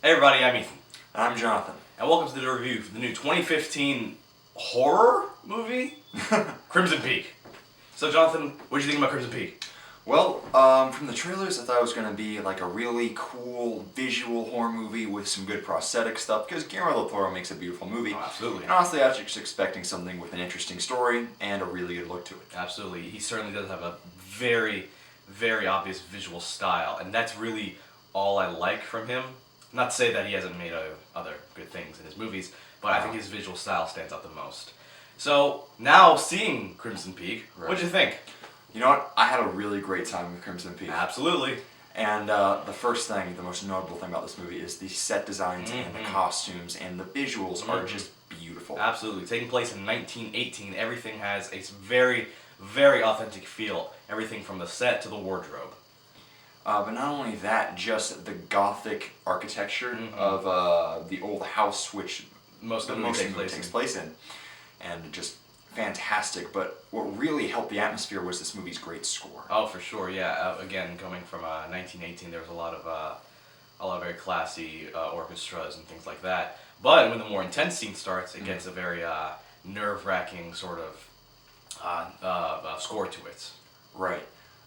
Hey everybody, I'm Ethan. I'm Jonathan. And welcome to the review for the new 2015 horror movie, Crimson Peak. So Jonathan, what did you think about Crimson Peak? Well, from the trailers I thought it was going to be like a really cool visual horror movie with some good prosthetic stuff, because Guillermo Del Toro makes a beautiful movie. Oh, absolutely. And honestly, I was just expecting something with an interesting story and a really good look to it. Absolutely. He certainly does have a very, very obvious visual style, and that's really all I like from him. Not to say that he hasn't made other good things in his movies, but I think his visual style stands out the most. So, now seeing Crimson Peak, what'd you think? You know what? I had a really great time with Crimson Peak. Absolutely. And the first thing, the most notable thing about this movie is the set designs and the costumes and the visuals are just beautiful. Absolutely. Taking place in 1918, everything has a very, very authentic feel. Everything from the set to the wardrobe. But not only that, just the gothic architecture of the old house, which most of the movie takes place in. And just fantastic. But what really helped the atmosphere was this movie's great score. Oh, for sure, yeah. Again, coming from 1918, there was a lot of very classy orchestras and things like that. But when the more intense scene starts, it gets a very nerve-wracking sort of score to it. Right.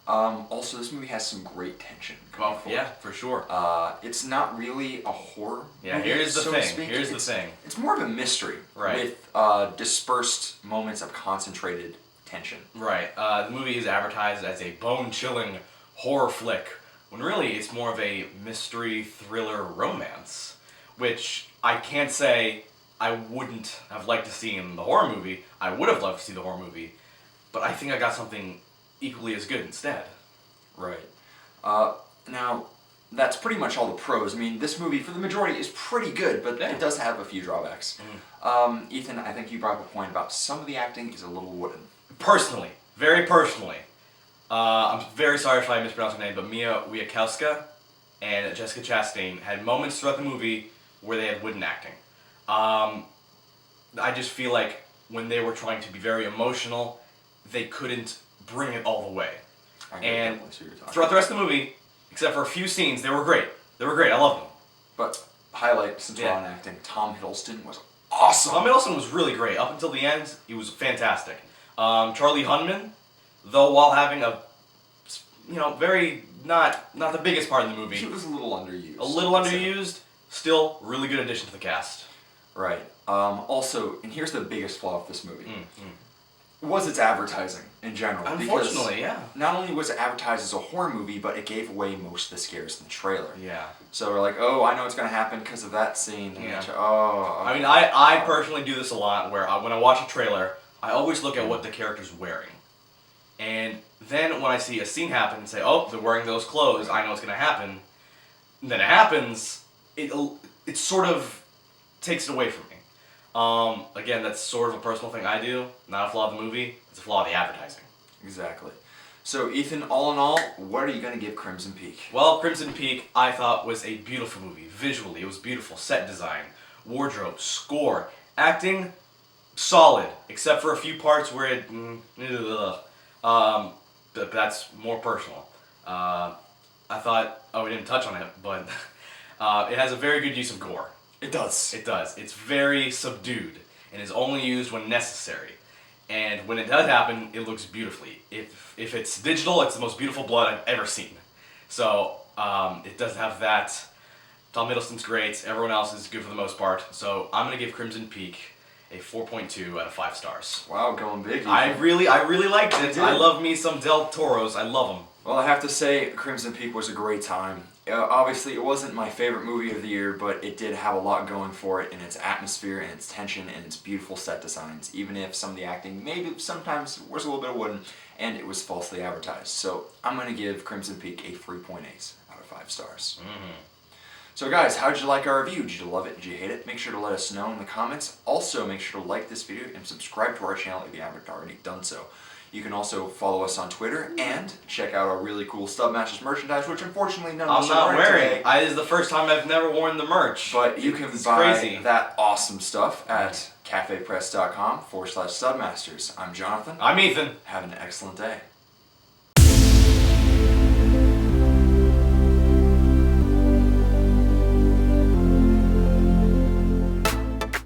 Also, this movie has some great tension. Yeah, for sure. It's not really a horror movie, here's the so thing. to speak. Here's the thing. It's more of a mystery, right, with dispersed moments of concentrated tension. Right. The movie is advertised as a bone-chilling horror flick, when really it's more of a mystery thriller romance, which I can't say I wouldn't have liked to see in the horror movie. I would have loved to see the horror movie, but I think I got something equally as good instead. Right. Now, that's pretty much all the pros. I mean, this movie, for the majority, is pretty good, but it does have a few drawbacks. Ethan, I think you brought up a point about some of the acting is a little wooden. Personally, very personally, I'm very sorry if I mispronounced her name, but Mia Wasikowska and Jessica Chastain had moments throughout the movie where they had wooden acting. I just feel like when they were trying to be very emotional, they couldn't bring it all the way. And throughout the rest of the movie, except for a few scenes, they were great. They were great. I loved them. But highlight, since we're on acting, Tom Hiddleston was awesome. Tom Hiddleston was really great. Up until the end, he was fantastic. Charlie Hunnam, though while having a, very not the biggest part in the movie, he was a little underused. A little underused. Still, really good addition to the cast. Right. Also, and here's the biggest flaw of this movie. Was its advertising in general. Unfortunately, yeah. Not only was it advertised as a horror movie, but it gave away most of the scares in the trailer. Yeah. So we're like, oh, I know what's going to happen because of that scene. Yeah. Oh. I mean, I personally do this a lot, where when I watch a trailer, I always look at what the character's wearing. And then when I see a scene happen and say, oh, they're wearing those clothes, I know what's going to happen. And then it happens, it sort of takes it away from me. Again, that's sort of a personal thing I do. Not a flaw of the movie, it's a flaw of the advertising. Exactly. So, Ethan, all in all, what are you going to give Crimson Peak? Well, Crimson Peak, I thought, was a beautiful movie. Visually, it was beautiful. Set design, wardrobe, score, acting, solid, except for a few parts where it... but that's more personal. I thought... Oh, we didn't touch on it, but it has a very good use of gore. It does. It does. It's very subdued and is only used when necessary. And when it does happen, it looks beautifully. If it's digital, it's the most beautiful blood I've ever seen. So it does have that. Tom Hiddleston's great. Everyone else is good for the most part. So I'm going to give Crimson Peak a 4.2 out of 5 stars. Wow, going big. Ethan. I really liked it. I love me some Del Toros. I love them. Well, I have to say, Crimson Peak was a great time. Obviously, it wasn't my favorite movie of the year, but it did have a lot going for it in its atmosphere and its tension and its beautiful set designs, even if some of the acting maybe sometimes was a little bit wooden and it was falsely advertised. So I'm going to give Crimson Peak a 3.8 out of 5 stars. So guys, how did you like our review? Did you love it? Did you hate it? Make sure to let us know in the comments. Also, make sure to like this video and subscribe to our channel if you haven't already done so. You can also follow us on Twitter and check out our really cool Stub Matches merchandise, which unfortunately none of us are wearing today. This is the first time I've never worn the merch. But you can buy that awesome stuff at cafepress.com/Stubmasters. I'm Jonathan. I'm Ethan. Have an excellent day.